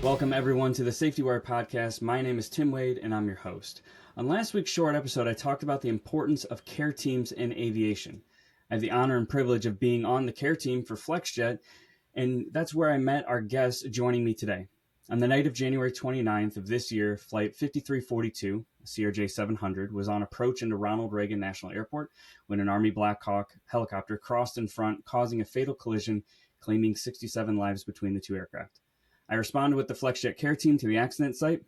Welcome everyone to the Safety Wire Podcast. My name is Tim Wade and I'm your host. On last week's short episode, I talked about the importance of care teams in aviation. I have the honor and privilege of being on the care team for FlexJet, and that's where I met our guest joining me today. On the night of January 29th of this year, Flight 5342, CRJ 700, was on approach into Ronald Reagan National Airport when an Army Black Hawk helicopter crossed in front, causing a fatal collision, claiming 67 lives between the two aircraft. I responded with the FlexJet care team to the accident site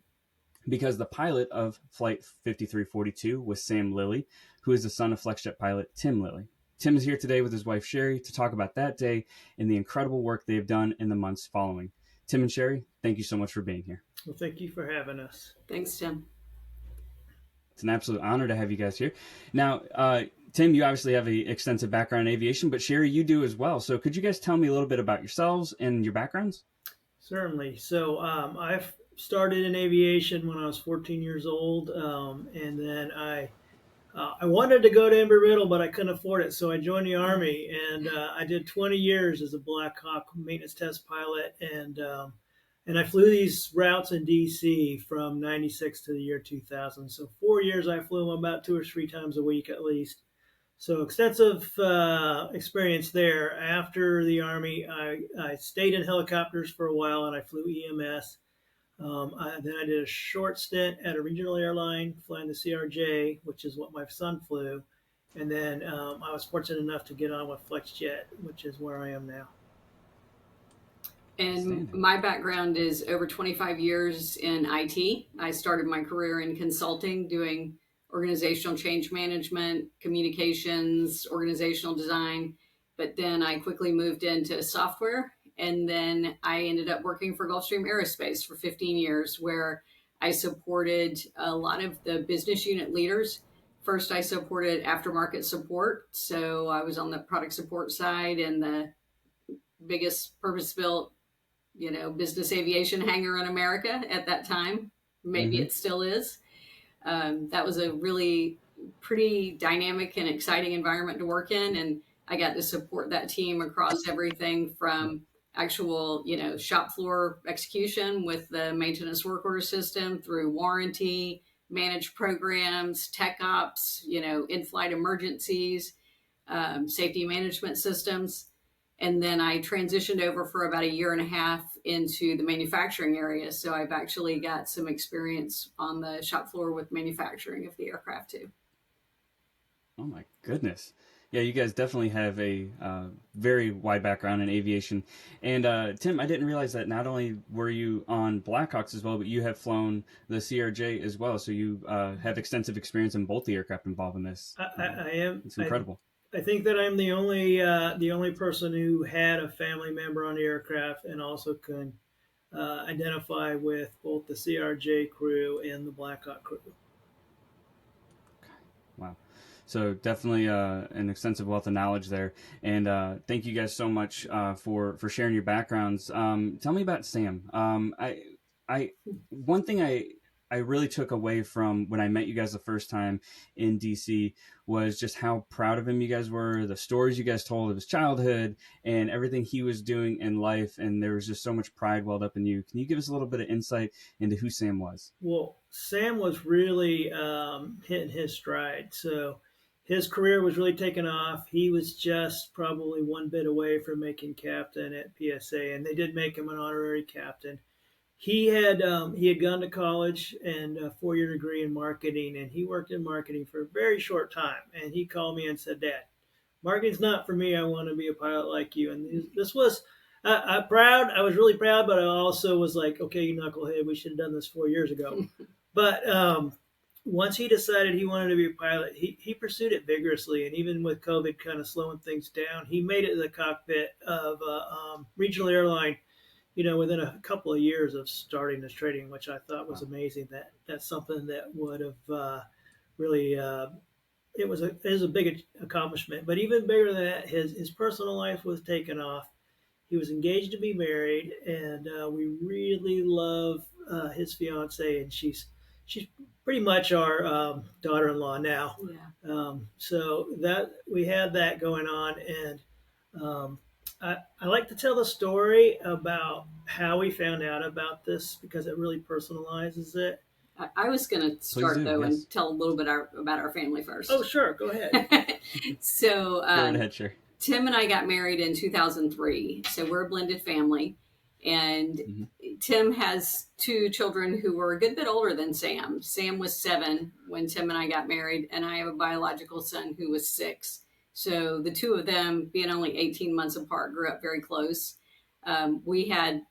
because the pilot of Flight 5342 was Sam Lilley, who is the son of FlexJet pilot Tim Lilley. Tim is here today with his wife Sheri to talk about that day and the incredible work they have done in the months following. Tim and Sheri, thank you so much for being here. Well, thank you for having us. Thanks, Tim. It's an absolute honor to have you guys here. Now, Tim, you obviously have an extensive background in aviation, but Sheri, you do as well. So could you guys tell me a little bit about yourselves and your backgrounds? Certainly. So I've started in aviation when I was 14 years old, and then I wanted to go to Embry-Riddle, but I couldn't afford it, so I joined the Army, and I did 20 years as a Black Hawk maintenance test pilot, and I flew these routes in D.C. from 96 to the year 2000. So 4 years I flew them about 2 or 3 times a week at least. So extensive experience there. After the Army, I stayed in helicopters for a while, and I flew EMS. Then I did a short stint at a regional airline flying the CRJ, which is what my son flew. And then I was fortunate enough to get on with FlexJet, which is where I am now. And my background is over 25 years in IT. I started my career in consulting, doing organizational change management, communications, organizational design. But then I quickly moved into software. And then I ended up working for Gulfstream Aerospace for 15 years, where I supported a lot of the business unit leaders. First, I supported aftermarket support. So I was on the product support side and the biggest purpose-built, business aviation hangar in America at that time. Maybe it still is. That was a really pretty dynamic and exciting environment to work in. And I got to support that team across everything from actual, shop floor execution with the maintenance work order system through warranty, managed programs, tech ops, in-flight emergencies, safety management systems. And then I transitioned over for about a year and a half into the manufacturing area. So I've actually got some experience on the shop floor with manufacturing of the aircraft too. Oh my goodness. Yeah, you guys definitely have a very wide background in aviation. And Tim, I didn't realize that not only were you on Blackhawks as well, but you have flown the CRJ as well. So you have extensive experience in both the aircraft involved in this. I am. It's incredible. I think that I'm the only person who had a family member on the aircraft and also can identify with both the CRJ crew and the Black Hawk crew. Wow. So definitely an extensive wealth of knowledge there. And thank you guys so much for sharing your backgrounds. Tell me about Sam. One thing I really took away from when I met you guys the first time in DC was just how proud of him you guys were, the stories you guys told of his childhood and everything he was doing in life. And there was just so much pride welled up in you. Can you give us a little bit of insight into who Sam was? Well, Sam was really hitting his stride. So his career was really taking off. He was just probably one bid away from making captain at PSA, and they did make him an honorary captain. He had gone to college and a 4-year degree in marketing, and he worked in marketing for a very short time. And he called me and said, "Dad, marketing's not for me. I want to be a pilot like you." And this was proud. I was really proud, but I also was like, "Okay, you knucklehead, we should have done this 4 years ago." But once he decided he wanted to be a pilot, he pursued it vigorously. And even with COVID kind of slowing things down, he made it to the cockpit of a regional airline, within a couple of years of starting his training, which I thought was amazing. That's something that would have really, it was a big accomplishment. But even bigger than that, his personal life was taken off. He was engaged to be married, and we really love his fiance, and she's pretty much our daughter-in-law now. Yeah. So that we had that going on, and I like to tell the story about how we found out about this because it really personalizes it. I was going to Please start do. though and Yes. tell a little bit about our family Oh, first. sure, go ahead. So, Go right ahead, sure. Tim and I got married in 2003. So we're a blended family. And Mm-hmm. Tim has two children who were a good bit older than Sam. Sam was 7 when Tim and I got married, and I have a biological son who was 6. So the two of them, being only 18 months apart, grew up very close. We had,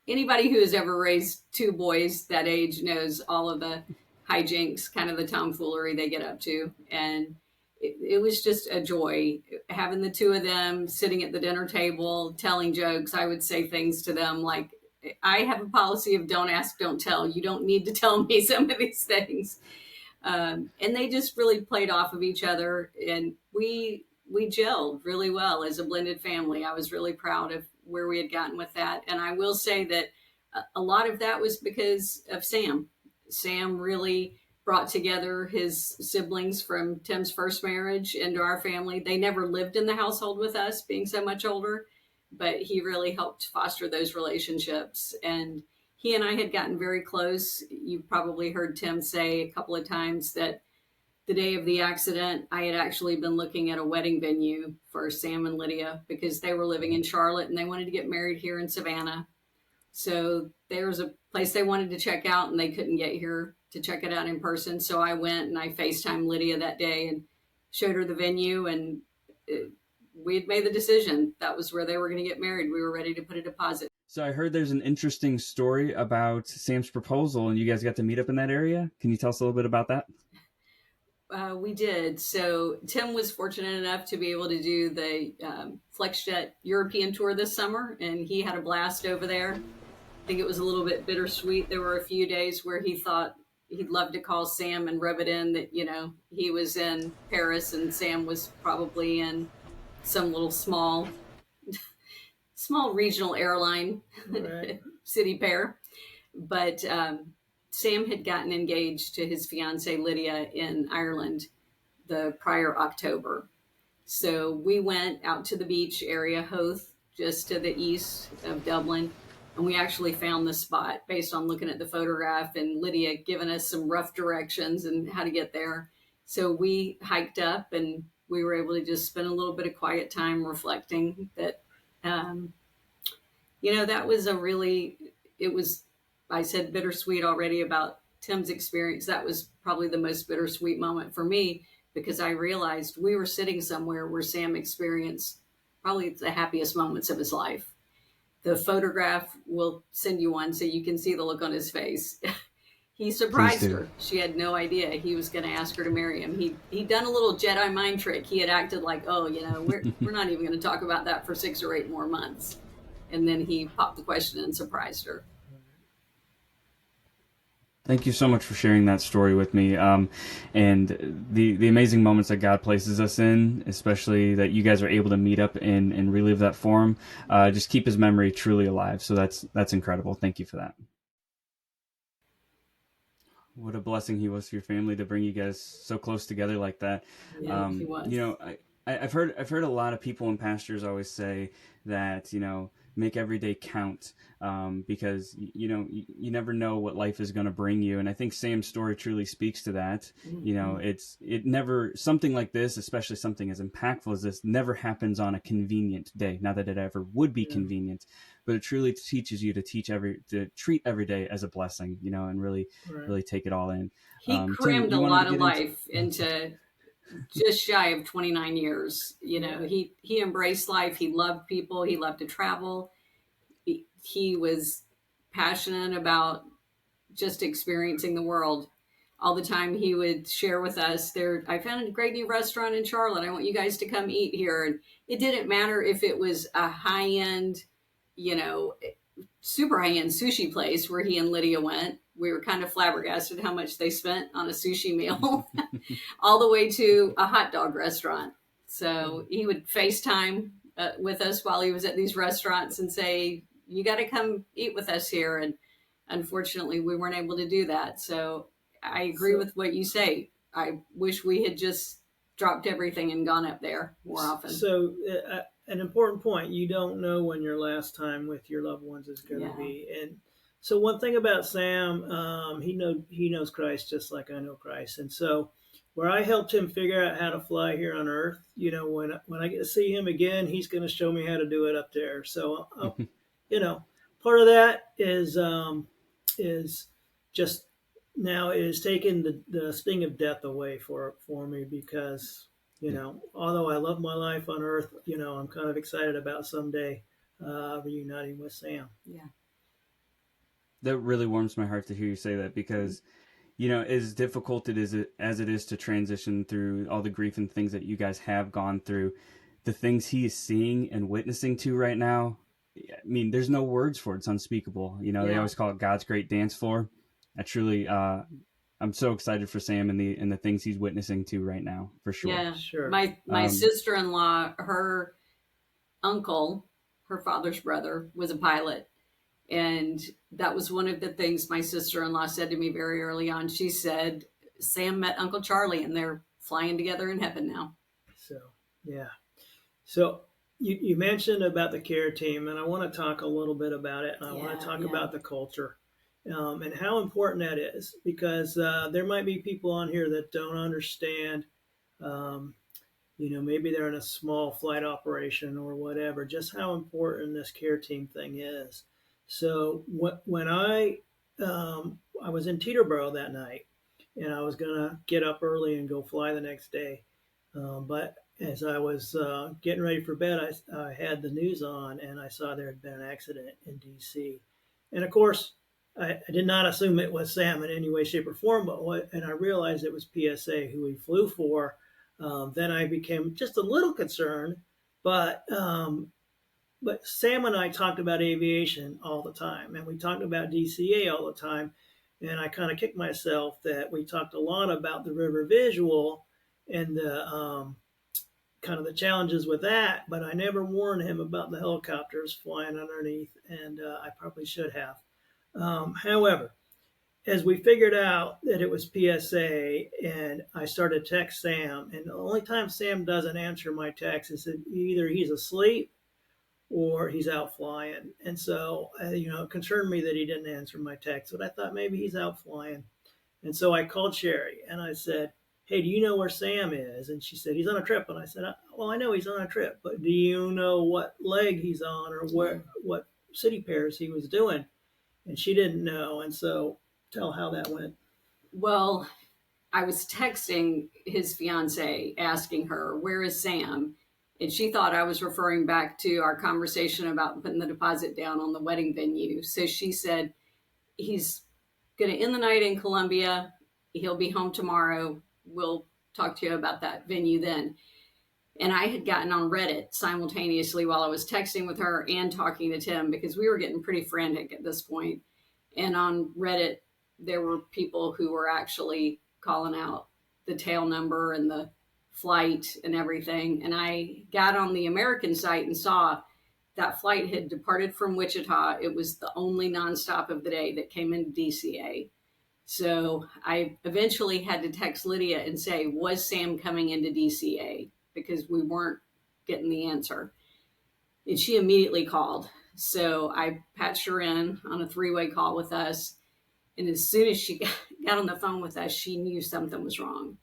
anybody who has ever raised two boys that age knows all of the hijinks, kind of the tomfoolery they get up to. And it was just a joy having the two of them sitting at the dinner table telling jokes. I would say things to them like, I have a policy of don't ask, don't tell. You don't need to tell me some of these things. And they just really played off of each other, and we gelled really well as a blended family. I was really proud of where we had gotten with that, and I will say that a lot of that was because of Sam. Sam really brought together his siblings from Tim's first marriage into our family. They never lived in the household with us, being so much older, but he really helped foster those relationships. And he and I had gotten very close. You've probably heard Tim say a couple of times that the day of the accident, I had actually been looking at a wedding venue for Sam and Lydia because they were living in Charlotte and they wanted to get married here in Savannah. So there was a place they wanted to check out and they couldn't get here to check it out in person. So I went and I FaceTimed Lydia that day and showed her the venue, and we had made the decision. That was where they were going to get married. We were ready to put a deposit. So I heard there's an interesting story about Sam's proposal, and you guys got to meet up in that area. Can you tell us a little bit about that? We did. So Tim was fortunate enough to be able to do the FlexJet European tour this summer, and he had a blast over there. I think it was a little bit bittersweet. There were a few days where he thought he'd love to call Sam and rub it in that, he was in Paris and Sam was probably in some little small regional airline Right. city pair. But Sam had gotten engaged to his fiancee Lydia in Ireland the prior October. So we went out to the beach area, Hoth, just to the east of Dublin, and we actually found the spot based on looking at the photograph and Lydia giving us some rough directions and how to get there. So we hiked up and we were able to just spend a little bit of quiet time reflecting that, um, that was it was, I said bittersweet already about Tim's experience. That was probably the most bittersweet moment for me because I realized we were sitting somewhere where Sam experienced probably the happiest moments of his life. The photograph will send you one so you can see the look on his face. He Please surprised do. her. She had no idea he was going to ask her to marry him. He'd done a little Jedi mind trick. He had acted like, oh, we're not even going to talk about that for 6 or 8 more months. And then he popped the question and surprised her. Thank you so much for sharing that story with me, and the amazing moments that God places us in, especially that you guys are able to meet up and relive that for him. Just keep his memory truly alive. So that's incredible. Thank you for that. What a blessing he was for your family to bring you guys so close together like that. Yeah, he was. I've heard a lot of people and pastors always say that make every day count, because you never know what life is going to bring you, and I think Sam's story truly speaks to that. Mm-hmm. It never, something like this, especially something as impactful as this, never happens on a convenient day. Not that it ever would be convenient, but it truly teaches you to treat every day as a blessing, and really Right. really take it all in. He Tim, crammed a you wanted to lot of get into. life into just shy of 29 years. He embraced life. He loved people. He loved to travel. He was passionate about just experiencing the world. All the time he would share with us, I found a great new restaurant in Charlotte. I want you guys to come eat here. And it didn't matter if it was a high end, you know, super high end sushi place where he and Lydia went. We were kind of flabbergasted how much they spent on a sushi meal, all the way to a hot dog restaurant. So he would FaceTime with us while he was at these restaurants and say, you got to come eat with us here. And unfortunately, we weren't able to do that. So I agree with what you say. I wish we had just dropped everything and gone up there more often. So an important point. You don't know when your last time with your loved ones is going to Yeah. be. And so one thing about Sam, he knows Christ just like I know Christ. And so where I helped him figure out how to fly here on Earth, when I get to see him again, he's going to show me how to do it up there. So, part of that is just now is taking the sting of death away for me because Yeah. although I love my life on Earth, I'm kind of excited about someday reuniting with Sam. Yeah. That really warms my heart to hear you say that because, as difficult as it is to transition through all the grief and things that you guys have gone through, the things he is seeing and witnessing to right now, I mean, there's no words for it. It's unspeakable. They Yeah. always call it God's great dance floor. I truly, I'm so excited for Sam and the things he's witnessing to right now, for sure. Yeah. Sure. My sister-in-law, her uncle, her father's brother, was a pilot. And that was one of the things my sister-in-law said to me very early on. She said, Sam met Uncle Charlie and they're flying together in heaven now. So, yeah. So you mentioned about the care team, and I want to talk a little bit about it. And I want to talk about the culture and how important that is because there might be people on here that don't understand. Um, maybe they're in a small flight operation or whatever, just how important this care team thing is. So when I was in Teterboro that night, and I was gonna get up early and go fly the next day, but as I was getting ready for bed, I had the news on and I saw there had been an accident in D.C. And of course, I did not assume it was Sam in any way, shape, or form, and I realized it was PSA who he flew for. Then I became just a little concerned, but Sam and I talked about aviation all the time, and we talked about DCA all the time, and I kind of kicked myself that we talked a lot about the river visual and the kind of the challenges with that, but I never warned him about the helicopters flying underneath, and I probably should have. However, as we figured out that it was PSA, and I started to text Sam, and the only time Sam doesn't answer my text is that either he's asleep or he's out flying. And so, it concerned me that he didn't answer my text, but I thought maybe he's out flying. And so I called Sheri and I said, hey, do you know where Sam is? And she said, he's on a trip. And I said, well, I know he's on a trip, but do you know what leg he's on or what city pairs he was doing? And she didn't know. And so tell how that went. Well, I was texting his fiance asking her, where is Sam? And she thought I was referring back to our conversation about putting the deposit down on the wedding venue. So she said, he's going to end the night in Columbia. He'll be home tomorrow. We'll talk to you about that venue then. And I had gotten on Reddit simultaneously while I was texting with her and talking to Tim because we were getting pretty frantic at this point. And on Reddit, there were people who were actually calling out the tail number and the flight and everything. And I got on the American site and saw that flight had departed from Wichita. It was the only nonstop of the day that came into DCA. So I eventually had to text Lydia and say, was Sam coming into DCA? Because we weren't getting the answer. And she immediately called. So I patched her in on a 3-way call with us. And as soon as she got on the phone with us, she knew something was wrong.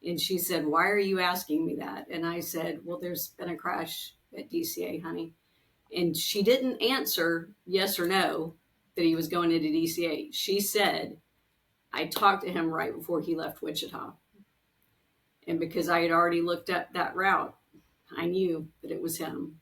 And she said, why are you asking me that? And I said, well, there's been a crash at DCA, honey. And she didn't answer yes or no that he was going into DCA. She said, I talked to him right before he left Wichita. And because I had already looked at that route, I knew that it was him.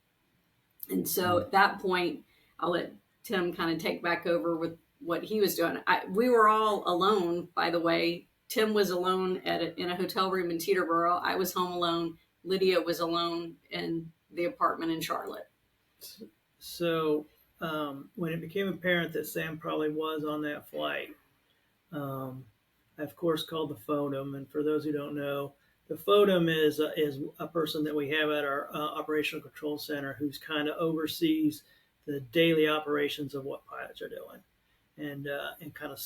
And so at that point, I'll let Tim kind of take back over with what he was doing. We were all alone, by the way. Tim was alone in a hotel room in Teterboro. I was home alone. Lydia was alone in the apartment in Charlotte. So when it became apparent that Sam probably was on that flight, I, of course, called the FODM. And for those who don't know, the FODM is a person that we have at our operational control center who's kind of oversees the daily operations of what pilots are doing and kind of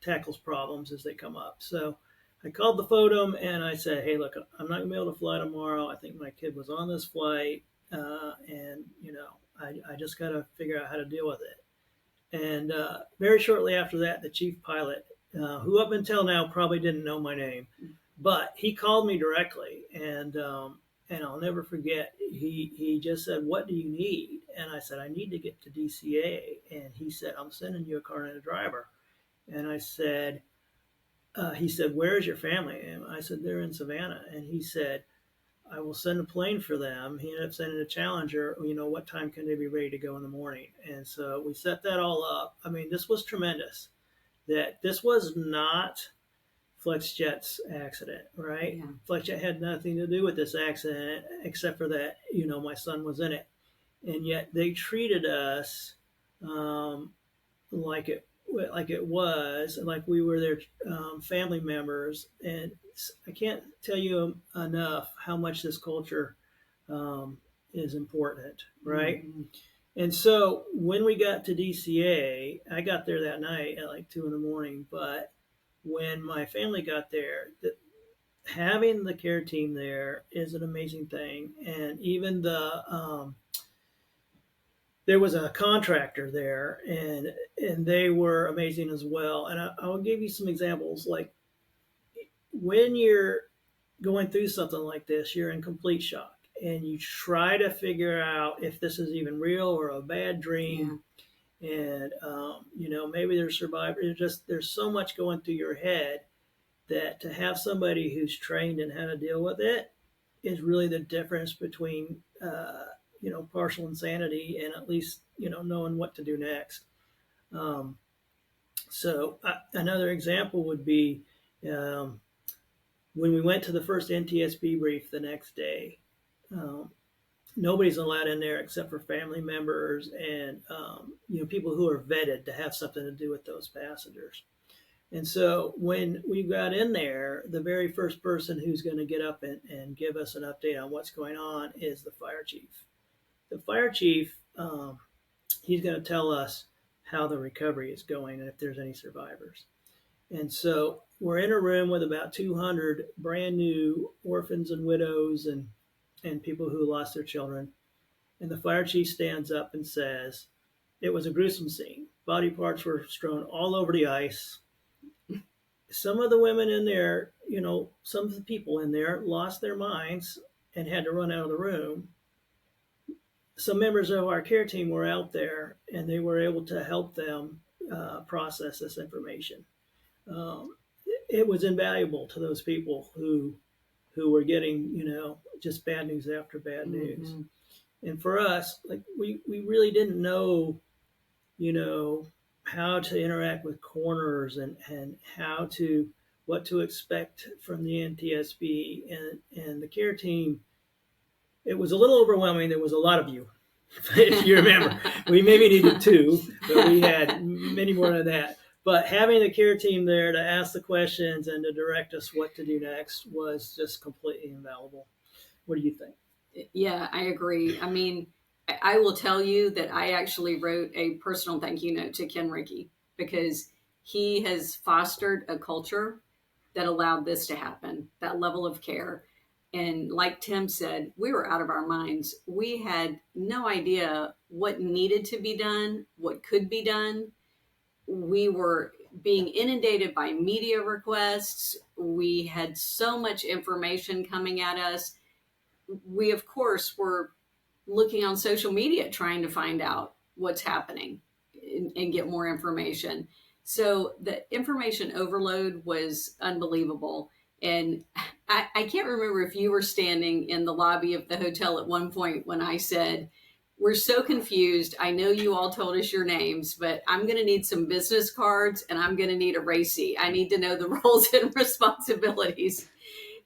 tackles problems as they come up. So I called the FODM and I said, hey, look, I'm not going to be able to fly tomorrow. I think my kid was on this flight and I just got to figure out how to deal with it. And very shortly after that, the chief pilot, who up until now probably didn't know my name, but he called me directly, and I'll never forget. He just said, "What do you need?" And I said, "I need to get to DCA." And he said, "I'm sending you a car and a driver." And I said, he said, "Where is your family?" And I said, "They're in Savannah." And he said, "I will send a plane for them." He ended up sending a Challenger. What time can they be ready to go in the morning? And so we set that all up. I mean, this was tremendous. That this was not FlexJet's accident, right? Yeah. FlexJet had nothing to do with this accident except for that, my son was in it. And yet they treated us like it was, like we were their family members. And I can't tell you enough how much this culture is important, right? Mm-hmm. And so when we got to DCA, I got there that night at like 2 a.m. But when my family got there, having the care team there is an amazing thing. And even there was a contractor there, and they were amazing as well. And I'll give you some examples. Like when you're going through something like this, you're in complete shock, and you try to figure out if this is even real or a bad dream. Yeah. And maybe there's survivors. There's so much going through your head that to have somebody who's trained in how to deal with it is really the difference between partial insanity and at least knowing what to do next. Another example would be when we went to the first NTSB brief the next day. Nobody's allowed in there except for family members and people who are vetted to have something to do with those passengers. And so when we got in there, the very first person who's going to get up and give us an update on what's going on is the fire chief. The fire chief, he's going to tell us how the recovery is going and if there's any survivors. And so we're in a room with about 200 brand new orphans and widows and people who lost their children. And the fire chief stands up and says, "It was a gruesome scene. Body parts were strewn all over the ice. Some of the women in there, some of the people in there lost their minds and had to run out of the room. Some members of our care team were out there, and they were able to help them process this information. It was invaluable to those people who were getting, just bad news after bad news. Mm-hmm. And for us, like we really didn't know, how to interact with coroners and what to expect from the NTSB and the care team. It was a little overwhelming. There was a lot of you, if you remember. We maybe needed 2, but we had many more than that. But having the care team there to ask the questions and to direct us what to do next was just completely invaluable. What do you think? Yeah, I agree. I mean, I will tell you that I actually wrote a personal thank you note to Ken Rickey because he has fostered a culture that allowed this to happen, that level of care. And like Tim said, we were out of our minds. We had no idea what needed to be done, what could be done. We were being inundated by media requests. We had so much information coming at us. We, of course, were looking on social media trying to find out what's happening and get more information. So the information overload was unbelievable. And I can't remember if you were standing in the lobby of the hotel at one point when I said, "We're so confused. I know you all told us your names, but I'm going to need some business cards and I'm going to need a RACI. I need to know the roles and responsibilities."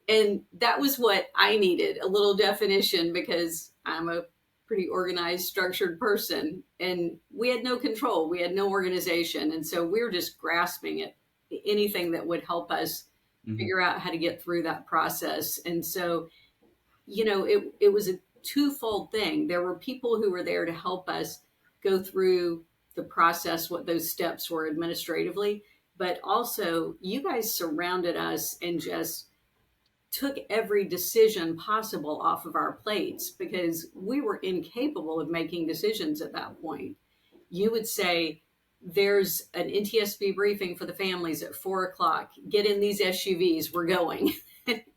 And that was what I needed, a little definition, because I'm a pretty organized, structured person. And we had no control. We had no organization. And so we were just grasping at anything that would help us figure out how to get through that process. And so, it was a twofold thing. There were people who were there to help us go through the process, what those steps were administratively, but also you guys surrounded us and just took every decision possible off of our plates because we were incapable of making decisions at that point. You would say, there's an NTSB briefing for the families at 4 o'clock. Get in these SUVs, we're going.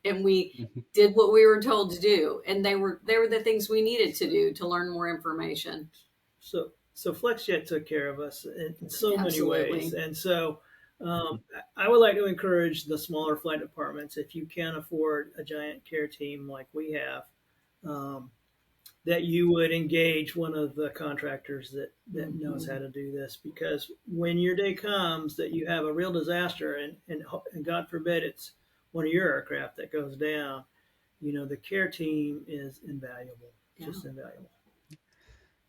And we did what we were told to do. And they were the things we needed to do to learn more information. So FlexJet took care of us in so many Absolutely. ways. And so I would like to encourage the smaller flight departments, if you can't afford a giant care team like we have, that you would engage one of the contractors that knows how to do this. Because when your day comes that you have a real disaster, and God forbid it's one of your aircraft that goes down, the care team is invaluable, just invaluable.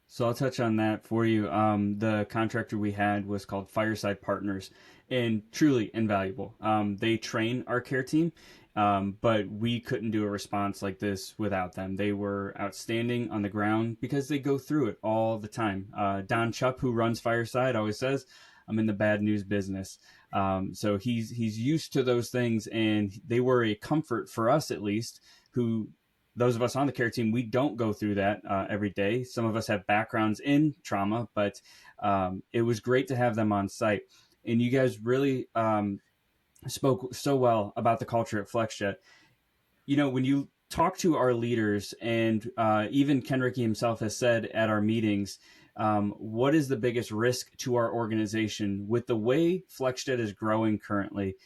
So I'll touch on that for you. The contractor we had was called Fireside Partners, and truly invaluable. They train our care team, but we couldn't do a response like this without them. They were outstanding on the ground because they go through it all the time. Don Chupp, who runs Fireside, always says, "I'm in the bad news business." So he's used to those things, and they were a comfort for us, at least, who, those of us on the care team, we don't go through that every day. Some of us have backgrounds in trauma, but it was great to have them on site. And you guys really spoke so well about the culture at FlexJet. When you talk to our leaders, and even Ken Rickey himself has said at our meetings, what is the biggest risk to our organization with the way FlexJet is growing currently?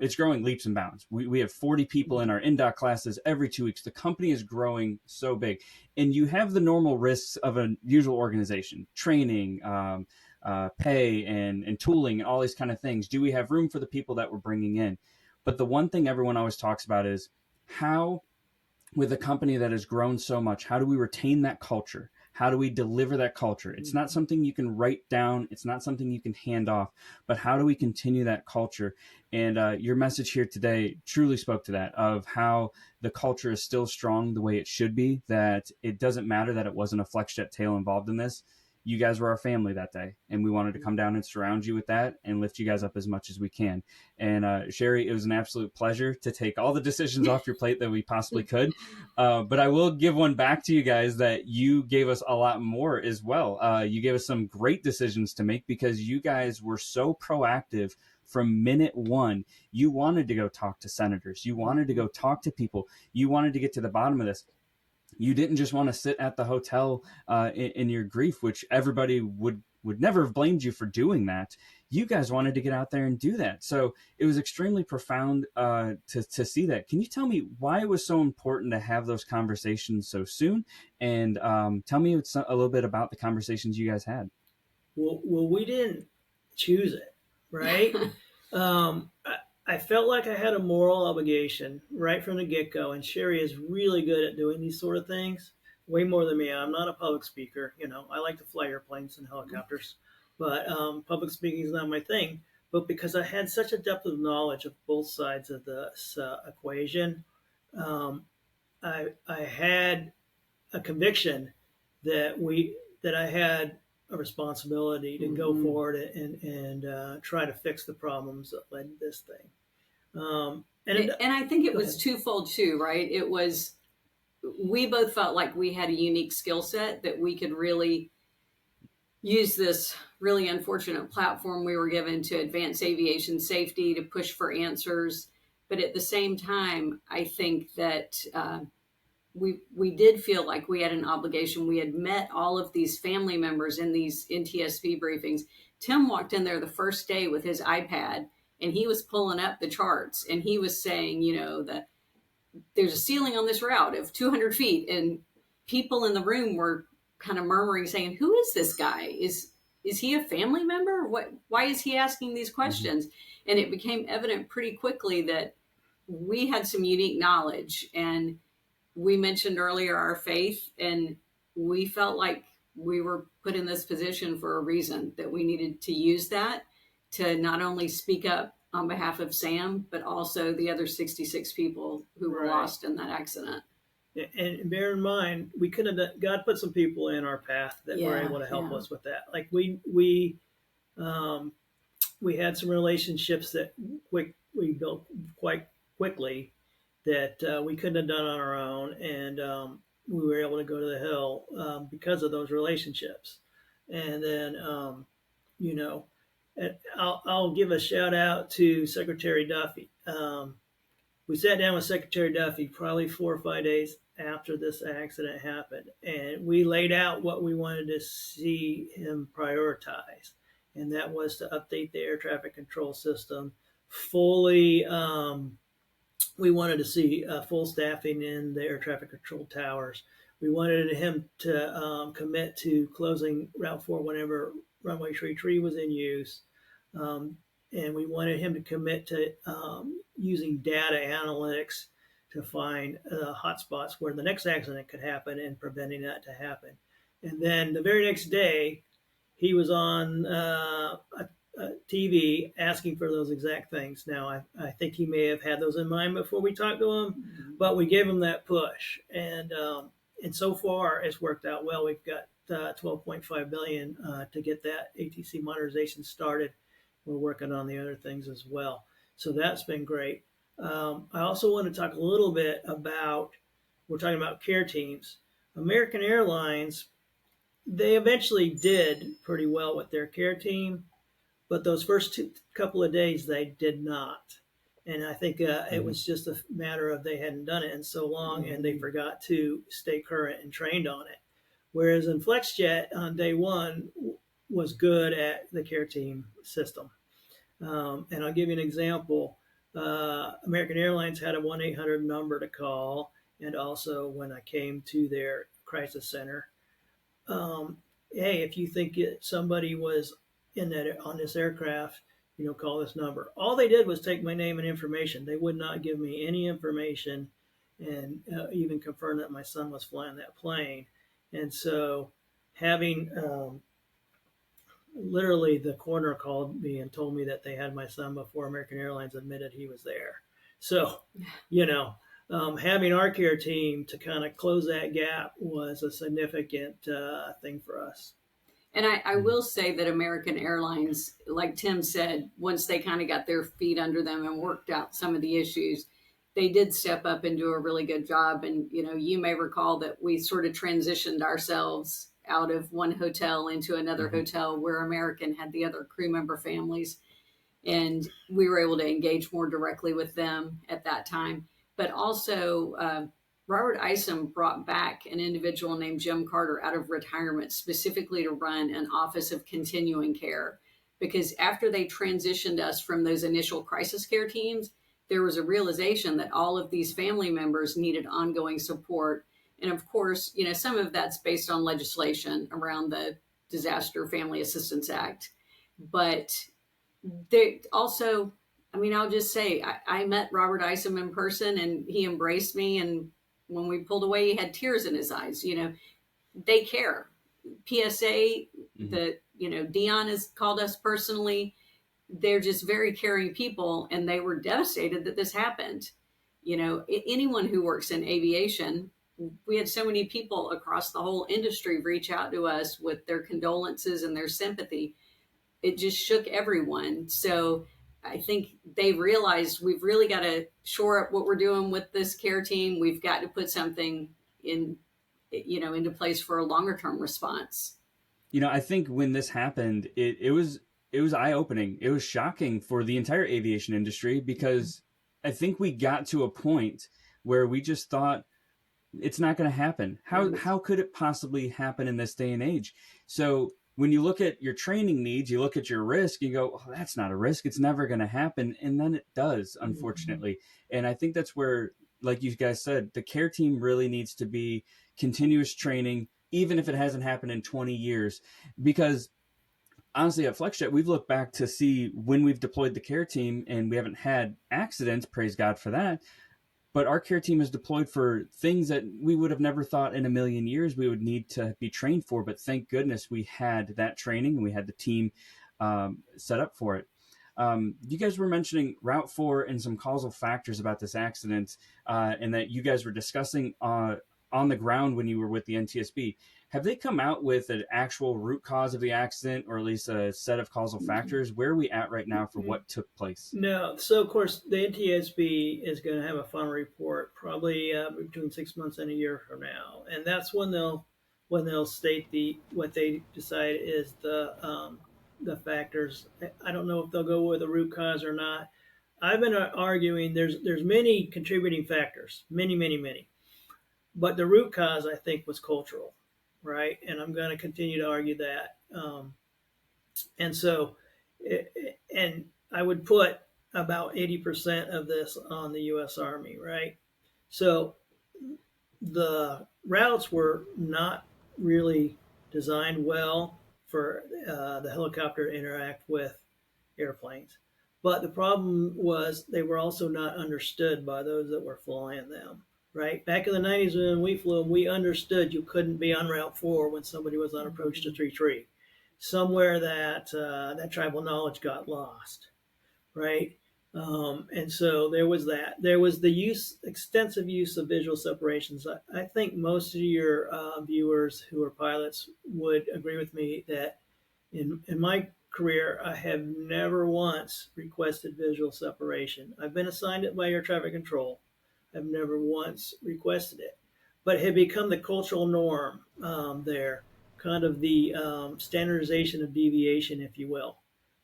It's growing leaps and bounds. We have 40 people in our in-doc classes every 2 weeks. The company is growing so big. And you have the normal risks of a usual organization: training, pay, and tooling, and all these kind of things. Do we have room for the people that we're bringing in? But the one thing everyone always talks about is how, with a company that has grown so much, how do we retain that culture? How do we deliver that culture? It's not something you can write down. It's not something you can hand off, but how do we continue that culture? And your message here today truly spoke to that, of how the culture is still strong the way it should be, that it doesn't matter that it wasn't a FlexJet tail involved in this. You guys were our family that day, and we wanted to come down and surround you with that and lift you guys up as much as we can. And Sheri, it was an absolute pleasure to take all the decisions off your plate that we possibly could. But I will give one back to you guys, that you gave us a lot more as well. You gave us some great decisions to make because you guys were so proactive from minute one. You wanted to go talk to senators. You wanted to go talk to people. You wanted to get to the bottom of this. You didn't just want to sit at the hotel in your grief, which everybody would never have blamed you for doing that. You guys wanted to get out there and do that. So it was extremely profound to see that. Can you tell me why it was so important to have those conversations so soon? And tell me a little bit about the conversations you guys had. Well, we didn't choose it, right? I felt like I had a moral obligation right from the get-go, and Sheri is really good at doing these sort of things, way more than me. I'm not a public speaker. I like to fly airplanes and helicopters, but public speaking is not my thing. But because I had such a depth of knowledge of both sides of this equation, I had a conviction that I had a responsibility to go forward and try to fix the problems that led to this thing. And I think it was twofold too, right? It was, we both felt like we had a unique skill set that we could really use this really unfortunate platform we were given to advance aviation safety, to push for answers. But at the same time, I think that we did feel like we had an obligation. We had met all of these family members in these NTSB briefings. Tim walked in there the first day with his iPad, and he was pulling up the charts, and he was saying, that there's a ceiling on this route of 200 feet. And people in the room were kind of murmuring, saying, who is this guy? Is he a family member? Why is he asking these questions? Mm-hmm. And it became evident pretty quickly that we had some unique knowledge. And we mentioned earlier our faith, and we felt like we were put in this position for a reason, that we needed to use that to not only speak up on behalf of Sam, but also the other 66 people who were lost in that accident. And bear in mind, we could have God put some people in our path that were able to help us with that. Like we had some relationships that we built quite quickly that we couldn't have done on our own, and we were able to go to the Hill because of those relationships. And then, you know, I'll give a shout out to Secretary Duffy. We sat down with Secretary Duffy probably 4 or 5 days after this accident happened, and we laid out what we wanted to see him prioritize, and that was to update the air traffic control system fully. We wanted to see full staffing in the air traffic control towers. We wanted him to commit to closing Route 4 whenever runway 33 was in use. Um, and we wanted him to commit to using data analytics to find hotspots where the next accident could happen and preventing that to happen. And then the very next day, he was on TV asking for those exact things. Now, I think he may have had those in mind before we talked to him, but we gave him that push, and so far it's worked out well. We've got 12.5 billion to get that ATC modernization started. We're working on the other things as well, so that's been great. I also want to talk a little bit about, we're talking about care teams. American Airlines, they eventually did pretty well with their care team, but those first couple of days they did not. And I think it was just a matter of they hadn't done it in so long and they forgot to stay current and trained on it. Whereas in FlexJet on day one was good at the care team system. And I'll give you an example. American Airlines had a 1-800 number to call, and also when I came to their crisis center, hey, if you think somebody was in that on this aircraft, call this number. All they did was take my name and information. They would not give me any information, and even confirm that my son was flying that plane. And so, having literally the coroner called me and told me that they had my son before American Airlines admitted he was there. So, having our care team to kind of close that gap was a significant thing for us. And I will say that American Airlines, like Tim said, once they kind of got their feet under them and worked out some of the issues, they did step up and do a really good job. And, you may recall that we sort of transitioned ourselves out of one hotel into another hotel where American had the other crew member families. And we were able to engage more directly with them at that time. But also, Robert Isom brought back an individual named Jim Carter out of retirement specifically to run an office of continuing care. Because after they transitioned us from those initial crisis care teams, there was a realization that all of these family members needed ongoing support. And of course, some of that's based on legislation around the Disaster Family Assistance Act. But they also, I'll just say, I met Robert Isom in person and he embraced me. And when we pulled away, he had tears in his eyes. They care. PSA, Dion has called us personally. They're just very caring people, and they were devastated that this happened. Anyone who works in aviation, we had so many people across the whole industry reach out to us with their condolences and their sympathy. It just shook everyone. So I think they realized we've really got to shore up what we're doing with this care team. We've got to put something into place for a longer term response. I think when this happened, it was eye-opening. It was shocking for the entire aviation industry, because I think we got to a point where we just thought it's not going to happen. How could it possibly happen in this day and age? So when you look at your training needs, you look at your risk, you go, oh, that's not a risk. It's never going to happen. And then it does, unfortunately. And I think that's where, like you guys said, the care team really needs to be continuous training, even if it hasn't happened in 20 years. Because honestly, at FlexJet, we've looked back to see when we've deployed the care team and we haven't had accidents, praise God for that. But our care team is deployed for things that we would have never thought in a million years we would need to be trained for. But thank goodness we had that training and we had the team set up for it. You guys were mentioning Route 4 and some causal factors about this accident, and that you guys were discussing on on the ground when you were with the NTSB, have they come out with an actual root cause of the accident, or at least a set of causal factors? Where are we at right now for what took place? No. So, of course, the NTSB is going to have a final report probably between 6 months and a year from now, and that's when they'll state what they decide is the factors. I don't know if they'll go with a root cause or not. I've been arguing there's many contributing factors, many, but the root cause I think was cultural, right? And I'm going to continue to argue that. And so, and I would put about 80% of this on the U.S. Army, right? So the routes were not really designed well for the helicopter to interact with airplanes. But the problem was they were also not understood by those that were flying them, right? Back in the 90s when we flew them, we understood you couldn't be on Route 4 when somebody was on approach to 3-3. Somewhere that tribal knowledge got lost, right? And so there was that. There was the extensive use of visual separations. I think most of your viewers who are pilots would agree with me that in my career, I have never once requested visual separation. I've been assigned it by air traffic control. I've never once requested it, but it had become the cultural norm there, kind of the standardization of deviation, if you will.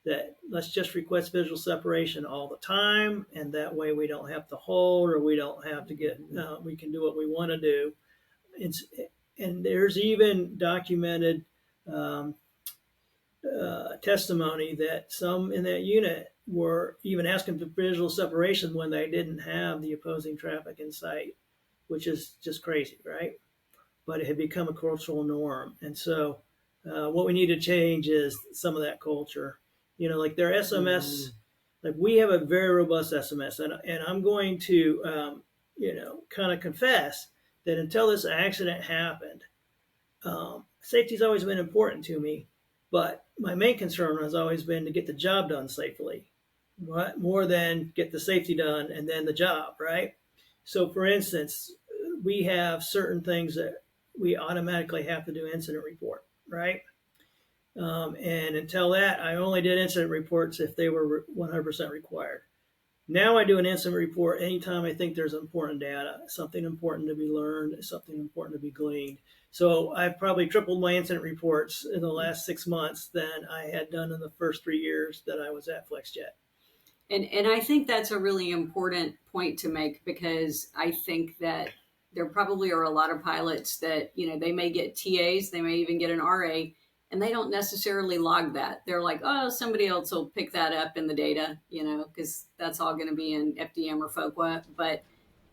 That let's just request visual separation all the time, and that way we don't have to hold, or we don't have to get. We can do what we want to do. And there's even documented testimony that some in that unit were even asking for visual separation when they didn't have the opposing traffic in sight, which is just crazy, right? But it had become a cultural norm. And so what we need to change is some of that culture. Like their SMS, like we have a very robust SMS. And I'm going to, kind of confess that until this accident happened, safety's always been important to me. But my main concern has always been to get the job done safely, right? More than get the safety done and then the job, right? So, for instance, we have certain things that we automatically have to do incident report, right? And until that, I only did incident reports if they were 100% required. Now I do an incident report anytime I think there's important data, something important to be learned, something important to be gleaned. So I've probably tripled my incident reports in the last 6 months than I had done in the first 3 years that I was at FlexJet. And I think that's a really important point to make, because I think that there probably are a lot of pilots that, they may get TAs, they may even get an RA, and they don't necessarily log that. They're like, oh, somebody else will pick that up in the data, because that's all going to be in FDM or FOQA, but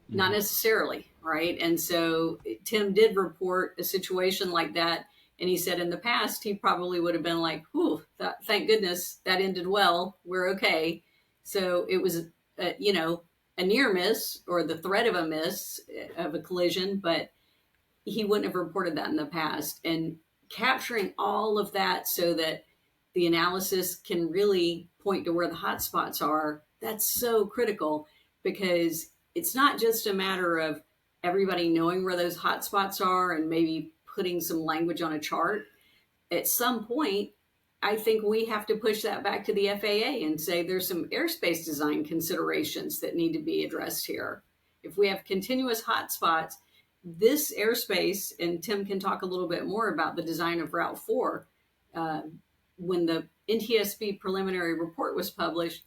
not necessarily, right? And so Tim did report a situation like that, and he said in the past, he probably would have been like, whew, thank goodness that ended well. We're okay. So it was, a near miss, or the threat of a miss, of a collision, but he wouldn't have reported that in the past. And capturing all of that so that the analysis can really point to where the hot spots are, that's so critical, because it's not just a matter of everybody knowing where those hot spots are and maybe putting some language on a chart. At some point, I think we have to push that back to the FAA and say there's some airspace design considerations that need to be addressed here. If we have continuous hot spots, this airspace, and Tim can talk a little bit more about the design of Route 4. When the NTSB preliminary report was published,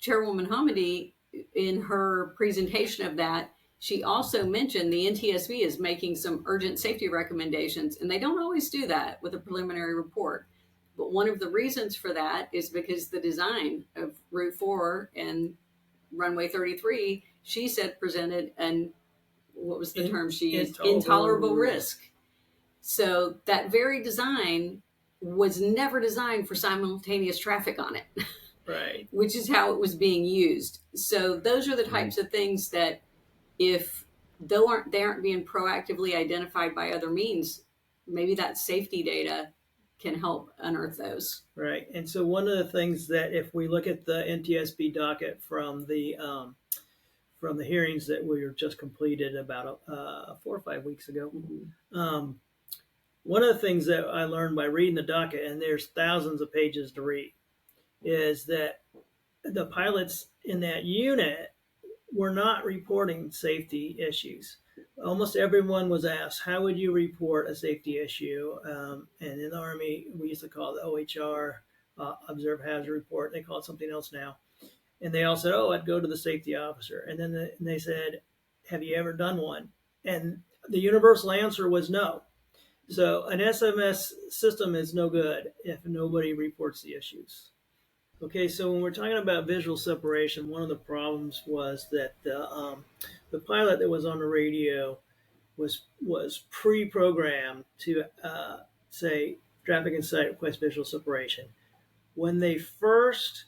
Chairwoman Hamady, in her presentation of that, she also mentioned the NTSB is making some urgent safety recommendations, and they don't always do that with a preliminary report. But one of the reasons for that is because the design of Route 4 and runway 33, she said, presented an, what was the term she used? Intolerable risk. So that very design was never designed for simultaneous traffic on it. Right. Which is how it was being used. So those are the types of things that, if they aren't being proactively identified by other means, maybe that safety data can help unearth those. Right. And so one of the things that, if we look at the NTSB docket from the from the hearings that we were just completed about 4 or 5 weeks ago. One of the things that I learned by reading the docket, and there's thousands of pages to read, is that the pilots in that unit were not reporting safety issues. Almost everyone was asked, how would you report a safety issue? And in the Army, we used to call it OHR, Observe Hazard Report. They call it something else now. And they all said, oh, I'd go to the safety officer. And then they said, have you ever done one? And the universal answer was no. So an SMS system is no good if nobody reports the issues. Okay, so when we're talking about visual separation, one of the problems was that the pilot that was on the radio was pre-programmed to say traffic in sight request visual separation. When they first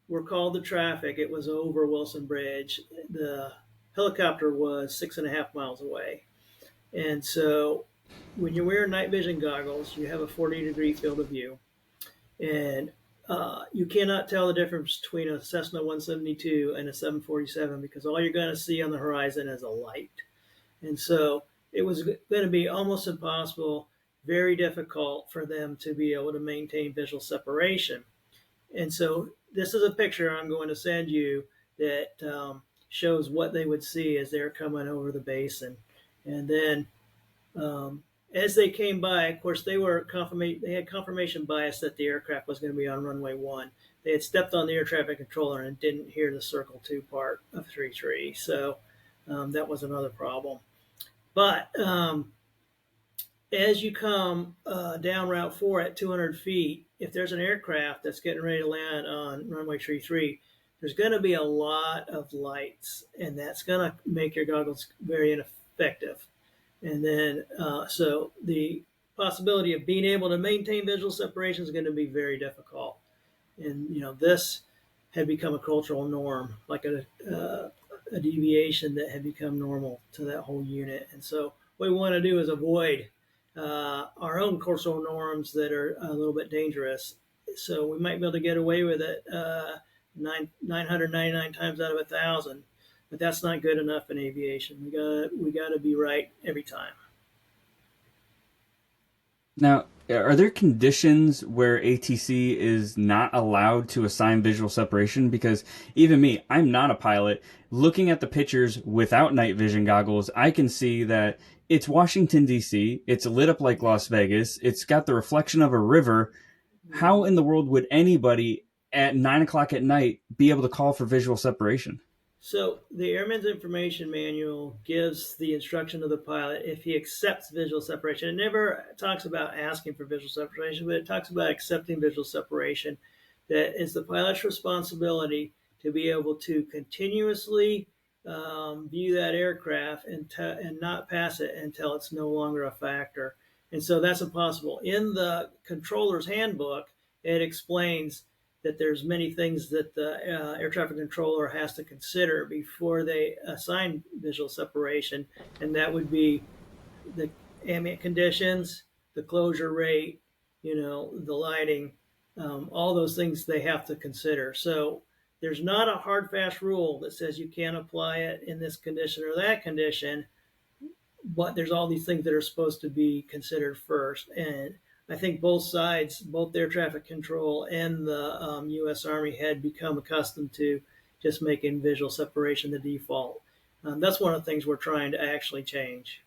were called to traffic, it was over Wilson Bridge. The helicopter was 6.5 miles away, and so when you wear night vision goggles, you have a 40-degree field of view, and you cannot tell the difference between a Cessna 172 and a 747 because all you're going to see on the horizon is a light. And so it was going to be almost impossible, very difficult for them to be able to maintain visual separation. And so this is a picture I'm going to send you that shows what they would see as they're coming over the basin. And then as they came by, of course, they had confirmation bias that the aircraft was going to be on runway 1. They had stepped on the air traffic controller and didn't hear the Circle 2 part of 33. So that was another problem. But as you come down Route 4 at 200 feet, if there's an aircraft that's getting ready to land on runway 33, there's going to be a lot of lights, and that's going to make your goggles very ineffective. And then, so the possibility of being able to maintain visual separation is going to be very difficult. And, this had become a cultural norm, like a deviation that had become normal to that whole unit. And so what we want to do is avoid our own cultural norms that are a little bit dangerous. So we might be able to get away with it 999 times out of 1,000. But that's not good enough in aviation. We got to be right every time. Now, are there conditions where ATC is not allowed to assign visual separation? Because even me, I'm not a pilot. Looking at the pictures without night vision goggles, I can see that it's Washington, D.C. It's lit up like Las Vegas. It's got the reflection of a river. How in the world would anybody at 9 o'clock at night be able to call for visual separation? So the Airman's Information Manual gives the instruction to the pilot if he accepts visual separation. It never talks about asking for visual separation, but it talks about accepting visual separation. That is the pilot's responsibility to be able to continuously view that aircraft and not pass it until it's no longer a factor. And so that's impossible. In the controller's handbook, it explains that there's many things that the air traffic controller has to consider before they assign visual separation, and that would be the ambient conditions, the closure rate, the lighting, all those things they have to consider. So there's not a hard, fast rule that says you can't apply it in this condition or that condition, but there's all these things that are supposed to be considered first. And I think both sides, both air traffic control and the U.S. Army, had become accustomed to just making visual separation the default. That's one of the things we're trying to actually change.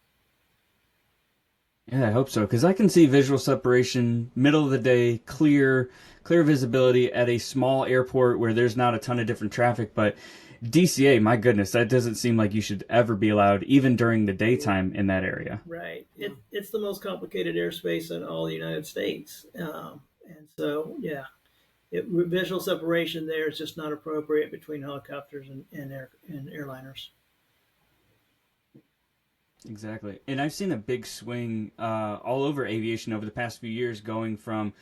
Yeah, I hope so, because I can see visual separation, middle of the day, clear visibility at a small airport where there's not a ton of different traffic. But DCA, my goodness, that doesn't seem like you should ever be allowed, even during the daytime in that area. Right. It's the most complicated airspace in all the United States. And so, yeah, visual separation there is just not appropriate between helicopters and airliners. Exactly. And I've seen a big swing all over aviation over the past few years, going from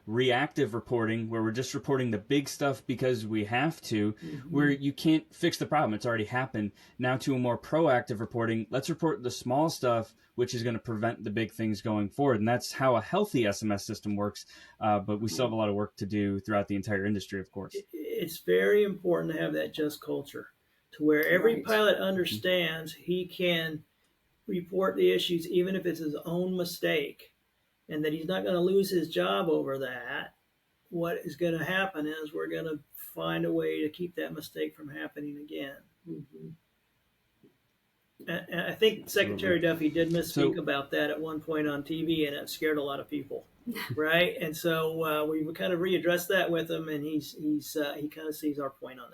reactive reporting, where we're just reporting the big stuff because we have to, where you can't fix the problem, it's already happened, now to a more proactive reporting. Let's report the small stuff, which is going to prevent the big things going forward. And that's how a healthy SMS system works. But we still have a lot of work to do throughout the entire industry, of course. It's very important to have that just culture. to where every Right. pilot understands he can report the issues even if it's his own mistake, and that he's not going to lose his job over that. What is going to happen is we're going to find a way to keep that mistake from happening again. Mm-hmm. And I think Secretary Absolutely. Duffy did misspeak So about that at one point on TV, and it scared a lot of people, right? And so we kind of readdressed that with him, and he kind of sees our point on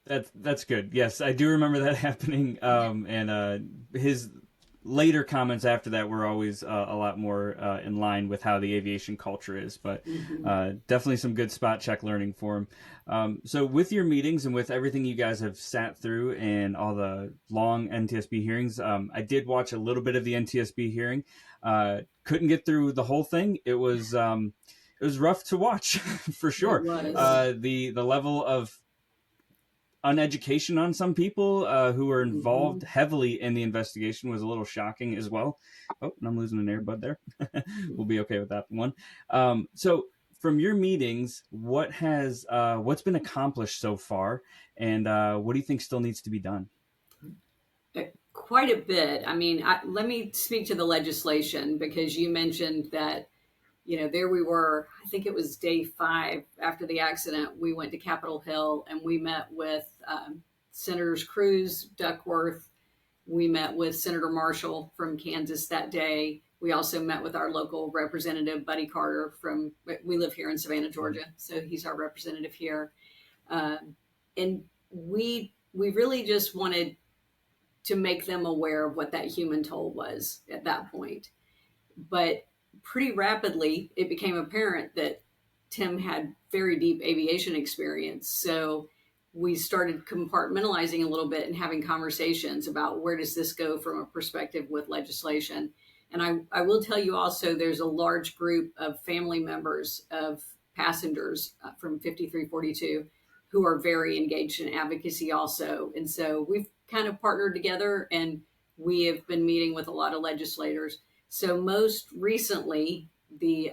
that. that's good. Yes, I do remember that happening. And his later comments after that were always a lot more in line with how the aviation culture is. But Mm-hmm. definitely some good spot check learning for him. So with your meetings and with everything you guys have sat through and all the long NTSB hearings, I did watch a little bit of the NTSB hearing. Couldn't get through the whole thing. It was rough to watch for It sure. was. The level of uneducation on some people who were Mm-hmm. involved heavily in the investigation was a little shocking as well. Oh, and I'm losing an airbud there. We'll be okay with that one. So from your meetings, what's been accomplished so far, and what do you think still needs to be done? Quite a bit. I mean, let me speak to the legislation because you mentioned that, there we were, I think it was day 5 after the accident. We went to Capitol Hill and we met with Senators Cruz, Duckworth. We met with Senator Marshall from Kansas that day. We also met with our local representative, Buddy Carter, we live here in Savannah, Georgia. So he's our representative here. And we really just wanted to make them aware of what that human toll was at that point. But pretty rapidly, it became apparent that Tim had very deep aviation experience. So we started compartmentalizing a little bit and having conversations about where does this go from a perspective with legislation. And I will tell you also, there's a large group of family members of passengers from 5342 who are very engaged in advocacy also. And so we've kind of partnered together and we have been meeting with a lot of legislators. So most recently, the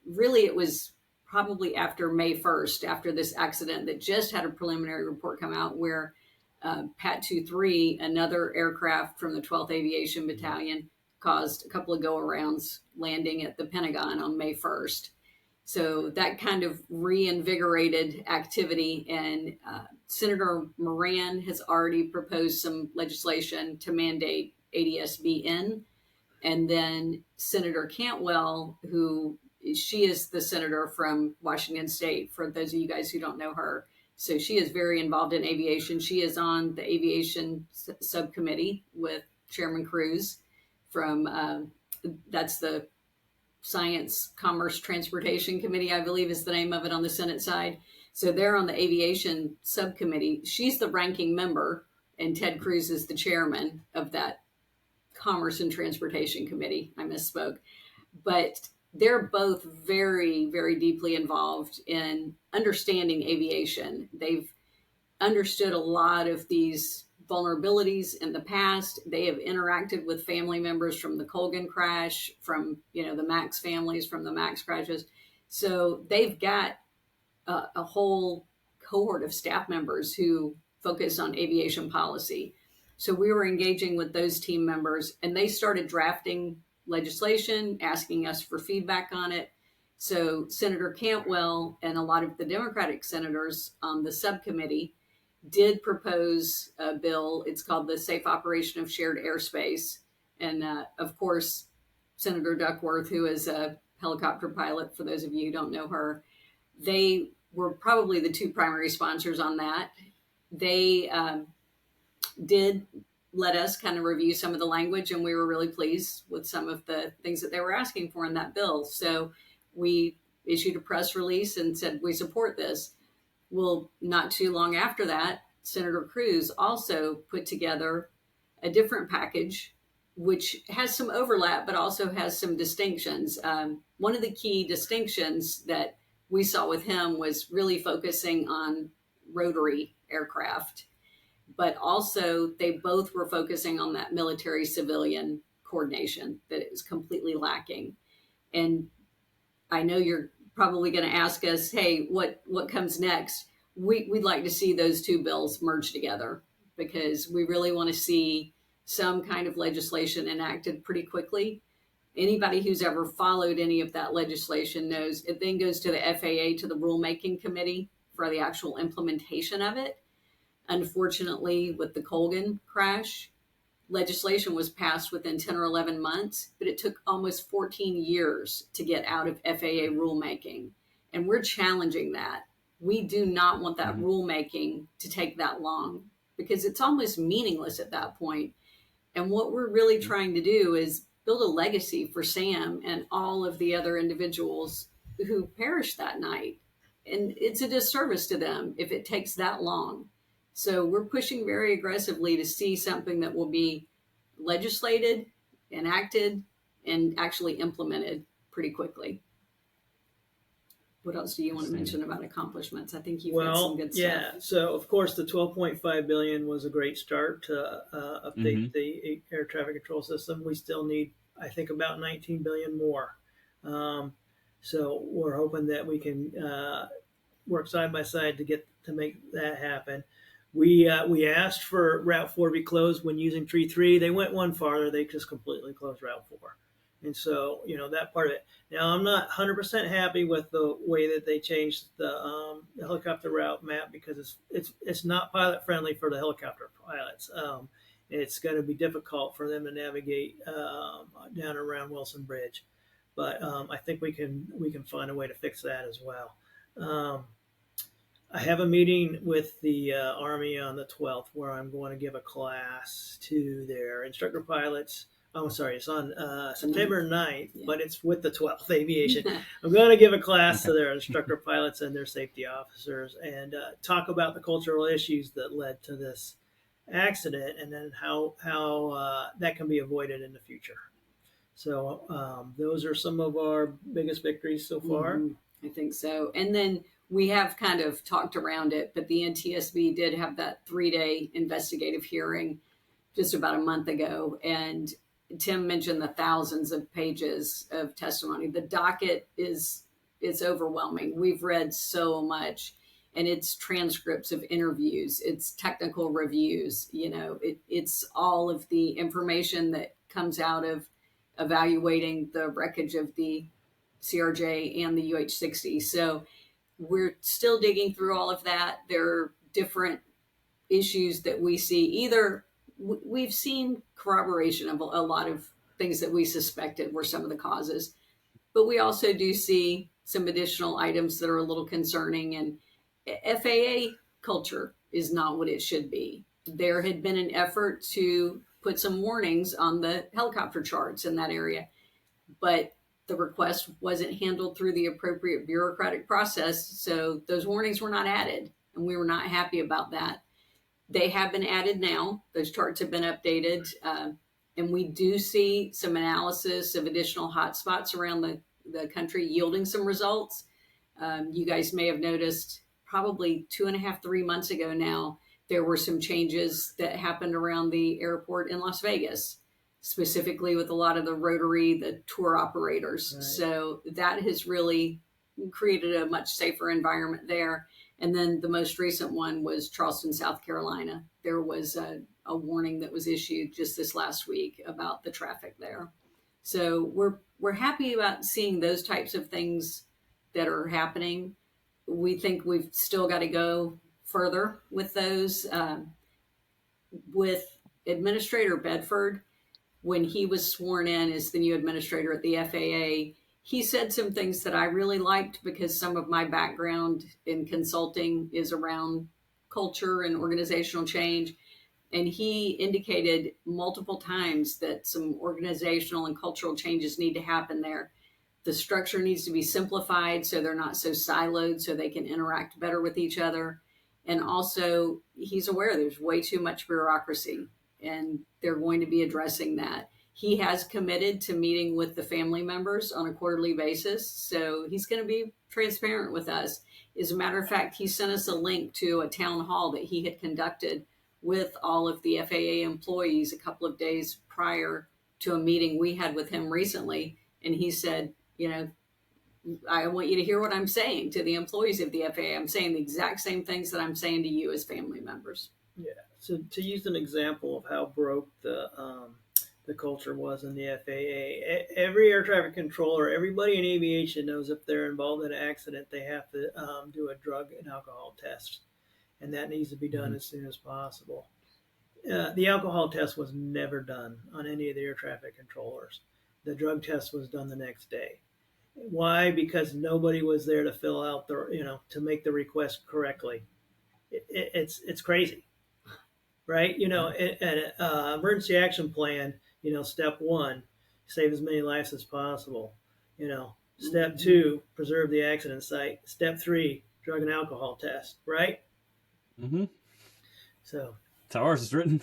really it was probably after May 1st, after this accident that just had a preliminary report come out where Pat 23, another aircraft from the 12th Aviation Battalion, caused a couple of go-arounds landing at the Pentagon on May 1st. So that kind of reinvigorated activity, and Senator Moran has already proposed some legislation to mandate ADSB in. And then Senator Cantwell, she is the senator from Washington State, for those of you guys who don't know her. So she is very involved in aviation. She is on the aviation subcommittee with Chairman Cruz that's the Science, Commerce, Transportation Committee, I believe is the name of it on the Senate side. So they're on the aviation subcommittee. She's the ranking member, and Ted Cruz is the chairman of that Commerce and Transportation Committee. I misspoke. But they're both very, very deeply involved in understanding aviation. They've understood a lot of these vulnerabilities in the past. They have interacted with family members from the Colgan crash, from the Max families from the Max crashes. So they've got a whole cohort of staff members who focus on aviation policy. So we were engaging with those team members, and they started drafting legislation, asking us for feedback on it. So Senator Cantwell and a lot of the Democratic senators on the subcommittee did propose a bill. It's called the Safe Operation of Shared Airspace. And of course, Senator Duckworth, who is a helicopter pilot, for those of you who don't know her, they were probably the two primary sponsors on that. They did let us kind of review some of the language, and we were really pleased with some of the things that they were asking for in that bill. So we issued a press release and said we support this. Well, not too long after that, Senator Cruz also put together a different package, which has some overlap, but also has some distinctions. One of the key distinctions that we saw with him was really focusing on rotary aircraft, but also they both were focusing on that military civilian coordination that is completely lacking. And I know you're probably going to ask us, hey, what comes next? we'd like to see those two bills merged together, because we really want to see some kind of legislation enacted pretty quickly. Anybody who's ever followed any of that legislation knows it then goes to the FAA, to the rulemaking committee for the actual implementation of it. Unfortunately, with the Colgan crash, legislation was passed within 10 or 11 months, but it took almost 14 years to get out of FAA rulemaking. And we're challenging that. We do not want that rulemaking to take that long, because it's almost meaningless at that point. And what we're really trying to do is build a legacy for Sam and all of the other individuals who perished that night. And it's a disservice to them if it takes that long. So we're pushing very aggressively to see something that will be legislated, enacted, and actually implemented pretty quickly. What else do you want to mention about accomplishments? I think you've had some good stuff. Yeah. So of course, the $12.5 billion was a great start to update the air traffic control system. We still need, I think, about $19 billion more. So we're hoping that we can work side by side to make that happen. We asked for Route 4 to be closed when using Tree 3. They went one farther. They just completely closed Route 4. And so, that part of it. Now, I'm not 100% happy with the way that they changed the helicopter route map, because it's not pilot friendly for the helicopter pilots. It's going to be difficult for them to navigate down around Wilson Bridge, but I think we can find a way to fix that as well. I have a meeting with the Army on the 12th where I'm going to give a class to their instructor pilots. Oh, sorry, it's on September 9th, but it's with the 12th Aviation. I'm going to give a class to their instructor pilots and their safety officers, and talk about the cultural issues that led to this accident, and then how that can be avoided in the future. So those are some of our biggest victories so far. I think so. And then we have kind of talked around it, but the NTSB did have that 3-day investigative hearing just about a month ago. And Tim mentioned the thousands of pages of testimony. The docket is overwhelming. We've read so much, and it's transcripts of interviews, it's technical reviews, it's all of the information that comes out of evaluating the wreckage of the CRJ and the UH-60. So we're still digging through all of that. There are different issues that we see. Either we've seen corroboration of a lot of things that we suspected were some of the causes, but we also do see some additional items that are a little concerning. And FAA culture is not what it should be. There had been an effort to put some warnings on the helicopter charts in that area, but the request wasn't handled through the appropriate bureaucratic process. So those warnings were not added, and we were not happy about that. They have been added now. Those charts have been updated. And we do see some analysis of additional hotspots around the country yielding some results. You guys may have noticed probably 2.5, 3 months ago now, there were some changes that happened around the airport in Las Vegas, specifically with a lot of the tour operators. Right. So that has really created a much safer environment there. And then the most recent one was Charleston, South Carolina. There was a warning that was issued just this last week about the traffic there. So we're happy about seeing those types of things that are happening. We think we've still got to go further with those. With Administrator Bedford, when he was sworn in as the new administrator at the FAA, he said some things that I really liked, because some of my background in consulting is around culture and organizational change. And he indicated multiple times that some organizational and cultural changes need to happen there. The structure needs to be simplified so they're not so siloed, so they can interact better with each other. And also, he's aware there's way too much bureaucracy, and they're going to be addressing that. He has committed to meeting with the family members on a quarterly basis, so he's going to be transparent with us. As a matter of fact, he sent us a link to a town hall that he had conducted with all of the FAA employees a couple of days prior to a meeting we had with him recently. And he said, I want you to hear what I'm saying to the employees of the FAA. I'm saying the exact same things that I'm saying to you as family members. Yeah. So to use an example of how broke the culture was in the FAA, every air traffic controller, everybody in aviation knows if they're involved in an accident, they have to do a drug and alcohol test, and that needs to be done as soon as possible. The alcohol test was never done on any of the air traffic controllers. The drug test was done the next day. Why? Because nobody was there to fill out to make the request correctly. It's crazy, right? An emergency action plan. Step one, save as many lives as possible. Step two, preserve the accident site. Step three, drug and alcohol test. Right. Mm-hmm. So That's how ours is written.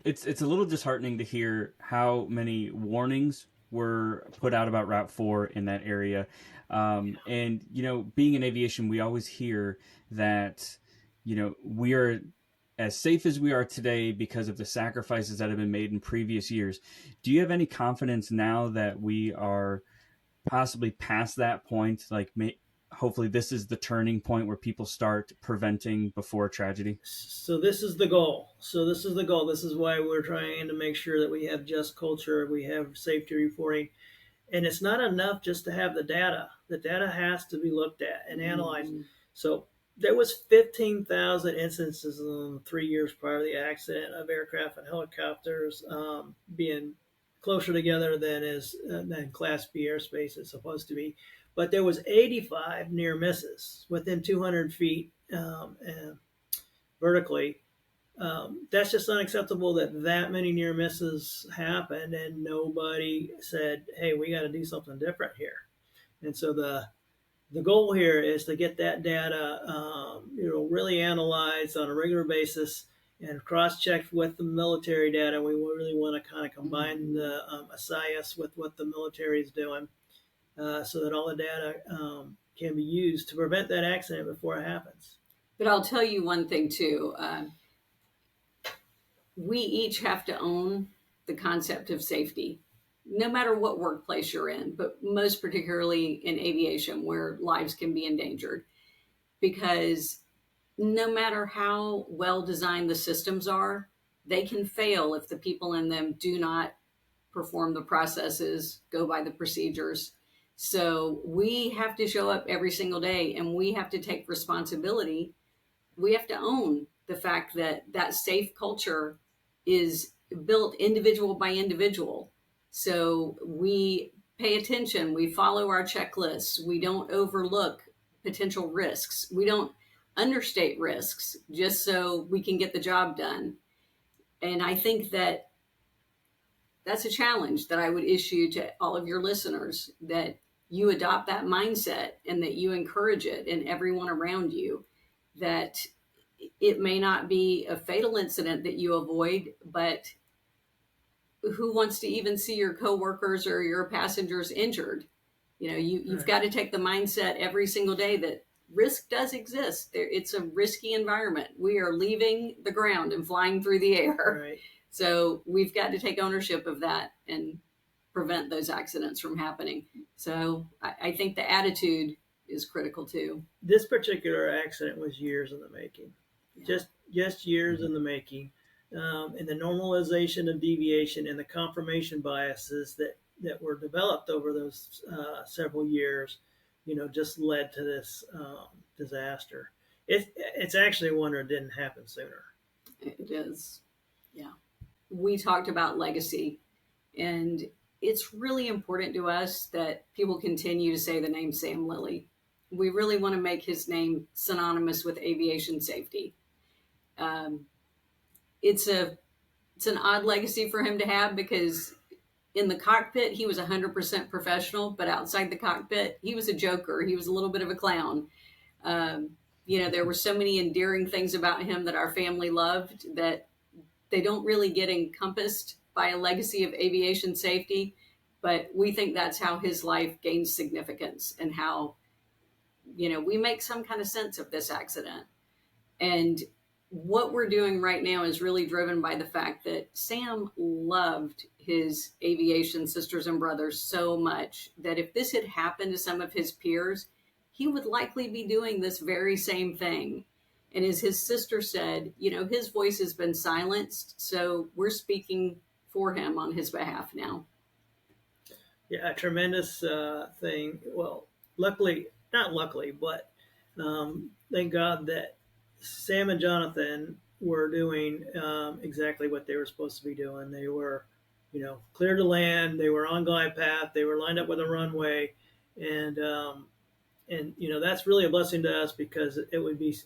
It's a little disheartening to hear how many warnings were put out about Route 4 in that area. And, being in aviation, we always hear that, we are as safe as we are today because of the sacrifices that have been made in previous years. Do you have any confidence now that we are possibly past that point? Like, hopefully this is the turning point where people start preventing before tragedy. So this is the goal. This is why we're trying to make sure that we have just culture, we have safety reporting, and it's not enough just to have the data. The data has to be looked at and analyzed. So there was 15,000 instances in 3 years prior to the accident of aircraft and helicopters being closer together than Class B airspace is supposed to be. But there was 85 near misses within 200 feet vertically. That's just unacceptable that many near misses happened, and nobody said, "Hey, we got to do something different here." And so the goal here is to get that data, really analyzed on a regular basis and cross-checked with the military data. We really want to kind of combine the SIS with what the military is doing, so that all the data can be used to prevent that accident before it happens. But I'll tell you one thing too. We each have to own the concept of safety, no matter what workplace you're in, but most particularly in aviation where lives can be endangered. Because no matter how well designed the systems are, they can fail if the people in them do not perform the processes, go by the procedures. So we have to show up every single day and we have to take responsibility. We have to own the fact that that safe culture is built individual by individual. So we pay attention, we follow our checklists, we don't overlook potential risks, we don't understate risks just so we can get the job done. And I think that that's a challenge that I would issue to all of your listeners, that you adopt that mindset and that you encourage it in everyone around you, that it may not be a fatal incident that you avoid, but who wants to even see your coworkers or your passengers injured? You've Right. got to take the mindset every single day that risk does exist. It's a risky environment. We are leaving the ground and flying through the air. Right. So we've got to take ownership of that and prevent those accidents from happening. So I think the attitude is critical too. This particular accident was years in the making. Yeah. Just years in the making. And the normalization of deviation and the confirmation biases that were developed over those several years, just led to this disaster. It's actually a wonder it didn't happen sooner. It is. Yeah. We talked about legacy, and it's really important to us that people continue to say the name Sam Lilley. We really want to make his name synonymous with aviation safety. It's an odd legacy for him to have, because in the cockpit he was 100% professional, but outside the cockpit he was a joker. He was a little bit of a clown. There were so many endearing things about him that our family loved that they don't really get encompassed by a legacy of aviation safety. But we think that's how his life gains significance, and how we make some kind of sense of this accident. And what we're doing right now is really driven by the fact that Sam loved his aviation sisters and brothers so much that if this had happened to some of his peers, he would likely be doing this very same thing. And as his sister said, his voice has been silenced, so we're speaking for him on his behalf now. Yeah, a tremendous thing. Well, luckily, not luckily, but thank God that Sam and Jonathan were doing exactly what they were supposed to be doing. They were, clear to land. They were on glide path. They were lined up with a runway, and that's really a blessing to us, because it would be,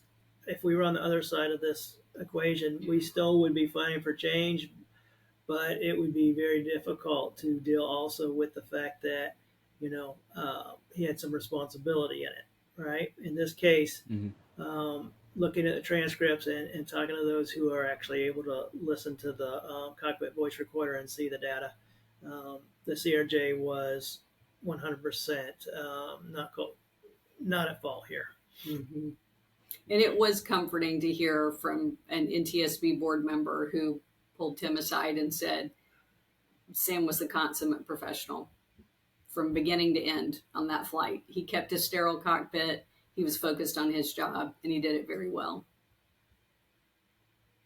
if we were on the other side of this equation, we still would be fighting for change, but it would be very difficult to deal also with the fact that he had some responsibility in it, right? In this case, looking at the transcripts and talking to those who are actually able to listen to the cockpit voice recorder and see the data, the CRJ was 100% not at fault here. Mm-hmm. And it was comforting to hear from an NTSB board member who pulled Tim aside and said, Sam was the consummate professional from beginning to end on that flight. He kept a sterile cockpit. He was focused on his job, and he did it very well.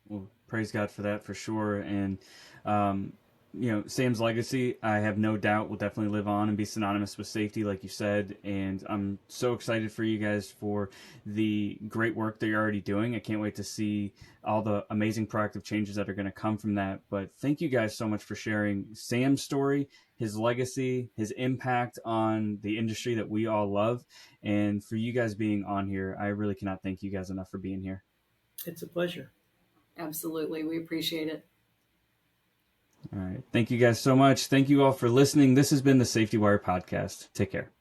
Well, praise God for that, for sure. And, Sam's legacy, I have no doubt, will definitely live on and be synonymous with safety, like you said. And I'm so excited for you guys for the great work that you're already doing. I can't wait to see all the amazing proactive changes that are going to come from that. But thank you guys so much for sharing Sam's story, his legacy, his impact on the industry that we all love, and for you guys being on here. I really cannot thank you guys enough for being here. It's a pleasure. Absolutely. We appreciate it. All right. Thank you guys so much. Thank you all for listening. This has been the Safety Wire Podcast. Take care.